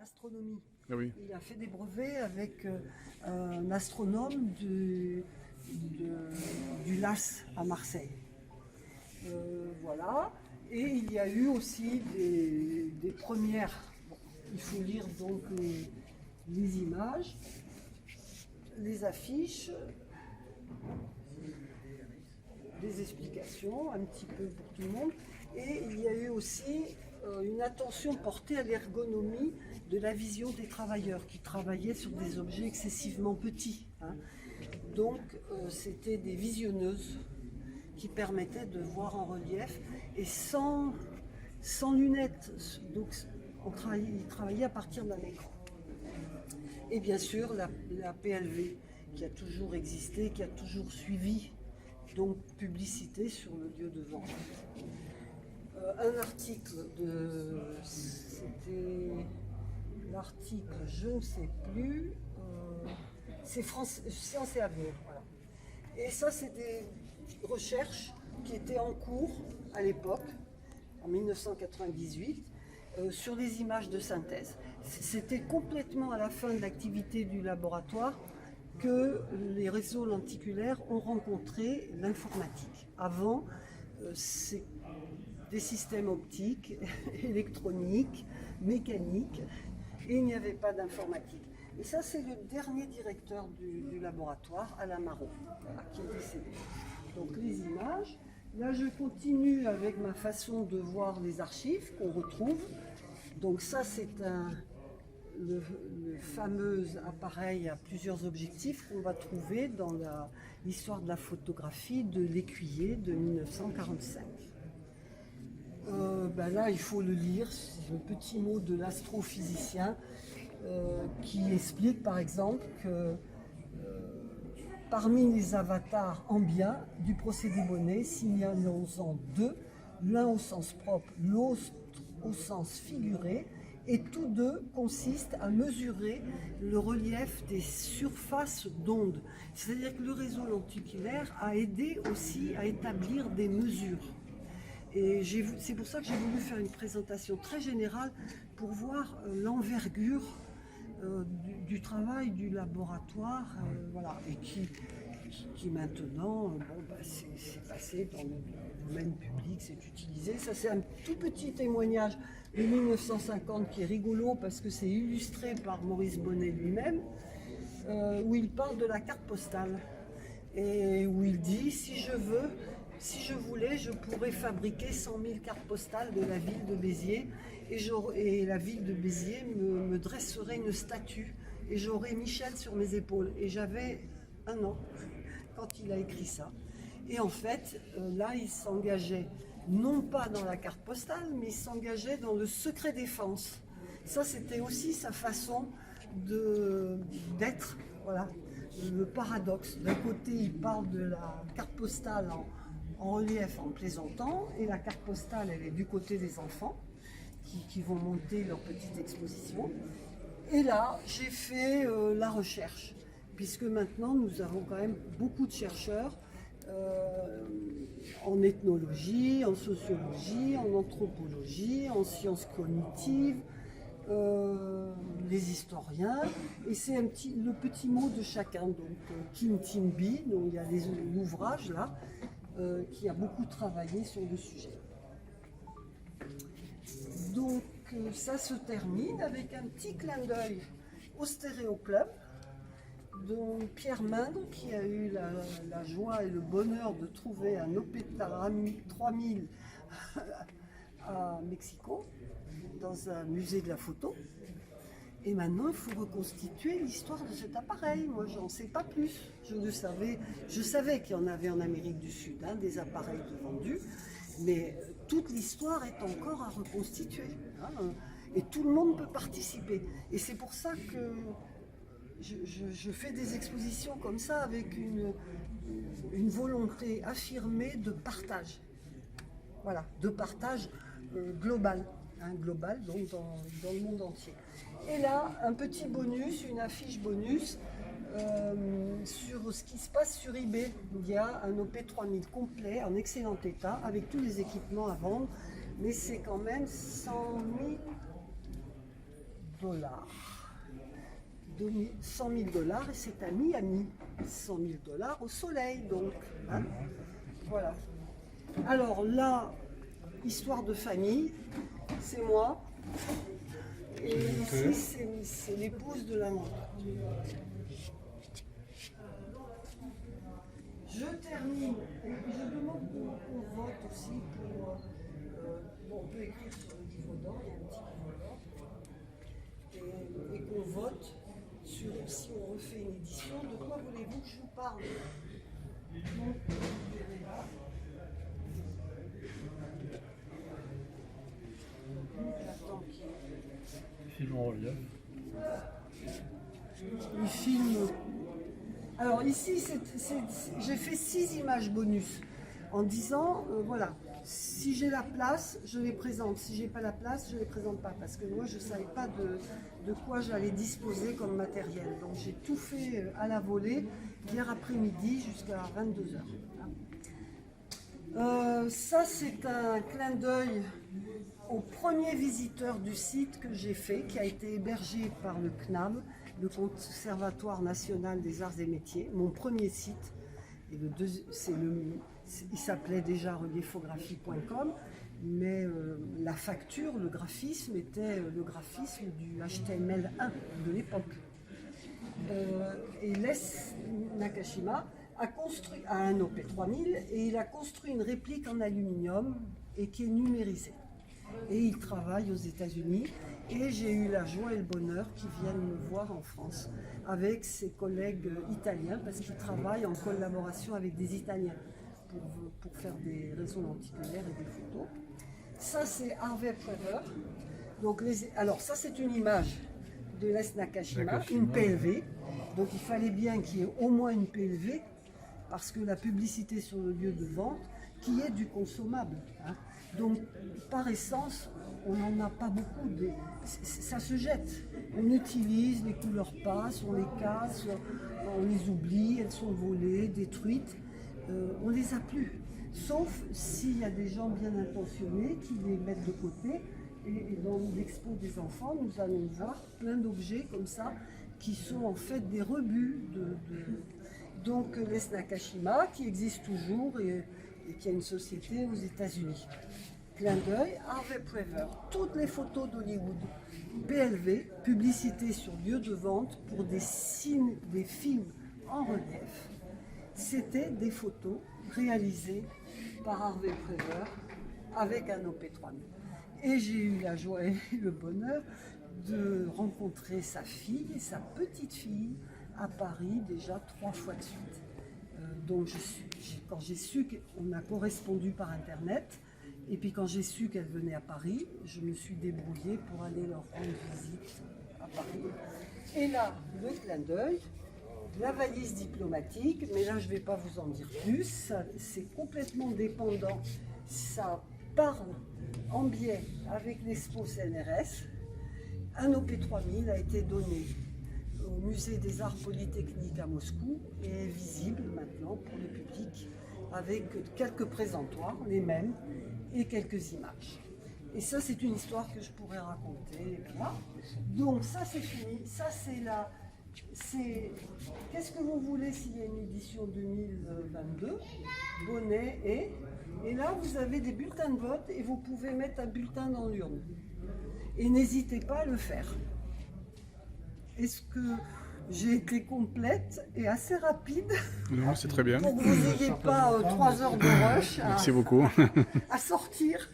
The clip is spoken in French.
l'astronomie. Ah oui. Il a fait des brevets avec un astronome du LAS à Marseille. Voilà. Et il y a eu aussi des premières. Bon, il faut lire donc les images, les affiches, des explications un petit peu pour tout le monde. Et il y a eu aussi une attention portée à l'ergonomie de la vision des travailleurs qui travaillaient sur des objets excessivement petits. Hein. Donc c'était des visionneuses qui permettaient de voir en relief et sans lunettes. Donc ils travaillaient à partir d'un écran. Et bien sûr la PLV qui a toujours existé, qui a toujours suivi, donc publicité sur le lieu de vente. Un article c'était l'article, je ne sais plus, c'est Sciences et Avenir. Voilà. Et ça, c'est des recherches qui étaient en cours à l'époque, en 1998, sur les images de synthèse. C'était complètement à la fin de l'activité du laboratoire que les réseaux lenticulaires ont rencontré l'informatique. Avant, c'est des systèmes optiques, électroniques, mécaniques, et il n'y avait pas d'informatique. Et ça, c'est le dernier directeur du laboratoire, Alain Marot, voilà, qui est décédé. Donc les images. Là, je continue avec ma façon de voir les archives qu'on retrouve. Donc ça, c'est le fameux appareil à plusieurs objectifs qu'on va trouver dans l'histoire de la photographie de l'Écuyer de 1945. Là, il faut le lire, c'est le petit mot de l'astrophysicien qui explique par exemple que parmi les avatars ambiens du procédé Bonnet, signalons-en deux, l'un au sens propre, l'autre au sens figuré, et tous deux consistent à mesurer le relief des surfaces d'ondes. C'est-à-dire que le réseau lenticulaire a aidé aussi à établir des mesures. Et c'est pour ça que j'ai voulu faire une présentation très générale pour voir l'envergure du travail du laboratoire, voilà, et qui maintenant, c'est passé dans le domaine public, c'est utilisé. Ça, c'est un tout petit témoignage de 1950 qui est rigolo parce que c'est illustré par Maurice Bonnet lui-même, où il parle de la carte postale et où il dit si je voulais, je pourrais fabriquer 100 000 cartes postales de la ville de Béziers et la ville de Béziers me dresserait une statue et j'aurais Michel sur mes épaules. Et j'avais 1 an quand il a écrit ça. Et en fait, là, il s'engageait non pas dans la carte postale, mais il s'engageait dans le secret défense. Ça, c'était aussi sa façon d'être, voilà, le paradoxe. D'un côté, il parle de la carte postale en relief en plaisantant, et la carte postale, elle est du côté des enfants qui vont monter leur petite exposition. Et là, j'ai fait la recherche, puisque maintenant nous avons quand même beaucoup de chercheurs en ethnologie, en sociologie, en anthropologie, en sciences cognitives, les historiens, et c'est le petit mot de chacun. Donc Kim Timby, dont il y a l'ouvrage là, qui a beaucoup travaillé sur le sujet. Donc ça se termine avec un petit clin d'œil au Stéréo Club, dont Pierre Mindre, qui a eu la joie et le bonheur de trouver un Opéra 3000 à Mexico, dans un musée de la photo. Et maintenant, il faut reconstituer l'histoire de cet appareil. Moi, j'en sais pas plus. Je savais qu'il y en avait en Amérique du Sud, hein, des appareils de vendus, mais toute l'histoire est encore à reconstituer. Hein, et tout le monde peut participer. Et c'est pour ça que je fais des expositions comme ça avec une volonté affirmée de partage. Voilà, de partage global. Global, donc dans le monde entier. Et là, un petit bonus, une affiche bonus sur ce qui se passe sur eBay. Il y a un OP3000 complet, en excellent état, avec tous les équipements à vendre, mais c'est quand même 100 000 dollars. 100 000 dollars et c'est à Miami. 100 000 dollars au soleil, donc. Hein. Voilà. Alors là, histoire de famille, c'est moi. Et ici, c'est l'épouse de l'inventeur. Je termine, et je demande qu'on vote aussi pour... on peut écrire sur le livre d'or, il y a un petit livre d'or. Et qu'on vote sur si on refait une édition. De quoi voulez-vous que je vous parle? Donc, vous verrez là. J'attends qu'il... Film en relief. Les films. Alors ici, j'ai fait 6 images bonus en disant, voilà, si j'ai la place, je les présente. Si j'ai pas la place, je les présente pas. Parce que moi, je savais pas de quoi j'allais disposer comme matériel. Donc j'ai tout fait à la volée, hier après-midi jusqu'à 22h. Ça, c'est un clin d'œil au premier visiteur du site que j'ai fait, qui a été hébergé par le CNAM, le Conservatoire national des arts et métiers, mon premier site. Et il s'appelait déjà reliefographie.com, mais la facture, le graphisme était le graphisme du HTML1 de l'époque. Et Les Nakashima a construit un OP3000 et il a construit une réplique en aluminium et qui est numérisée. Et il travaille aux États-Unis et j'ai eu la joie et le bonheur qu'ils viennent me voir en France avec ses collègues italiens parce qu'ils travaillent en collaboration avec des Italiens pour faire des réseaux lenticulaires et des photos. Ça, c'est Harvey Prever. Donc, alors, ça, c'est une image de Les Nakashima, une PLV. Donc, il fallait bien qu'il y ait au moins une PLV parce que la publicité sur le lieu de vente, qui est du consommable. Hein. Donc, par essence, on n'en a pas beaucoup. Ça se jette. On utilise, les couleurs passent, on les casse, on les oublie, elles sont volées, détruites. On ne les a plus. Sauf s'il y a des gens bien intentionnés qui les mettent de côté. Et dans l'expo des enfants, nous allons voir plein d'objets comme ça qui sont en fait des rebuts donc Les Nakashima, qui existe toujours et qui a une société aux États-Unis. Clin d'œil, Harvey Prever, toutes les photos d'Hollywood, PLV, publicité sur lieu de vente pour des films en relief. C'était des photos réalisées par Harvey Prever avec un OP3000. Et j'ai eu la joie et le bonheur de rencontrer sa fille et sa petite fille à Paris déjà 3 fois de suite. Donc quand j'ai su qu'on a correspondu par internet, et puis quand j'ai su qu'elle venait à Paris, je me suis débrouillée pour aller leur rendre visite à Paris. Et là, le clin d'œil, la valise diplomatique, mais là je ne vais pas vous en dire plus, c'est complètement dépendant, ça parle en biais avec l'expo CNRS. Un OP3000 a été donné au musée des arts polytechniques à Moscou et est visible maintenant pour le public avec quelques présentoirs, les mêmes, et quelques images. Et ça, c'est une histoire que je pourrais raconter. Là. Donc ça, c'est fini. Ça, c'est là. Qu'est-ce que vous voulez s'il y a une édition 2022? Bonnet et là, vous avez des bulletins de vote et vous pouvez mettre un bulletin dans l'urne. Et n'hésitez pas à le faire. Est-ce que j'ai été complète et assez rapide? Non, c'est très bien. Pour que vous n'ayez pas 3 heures de rush Merci beaucoup. à sortir.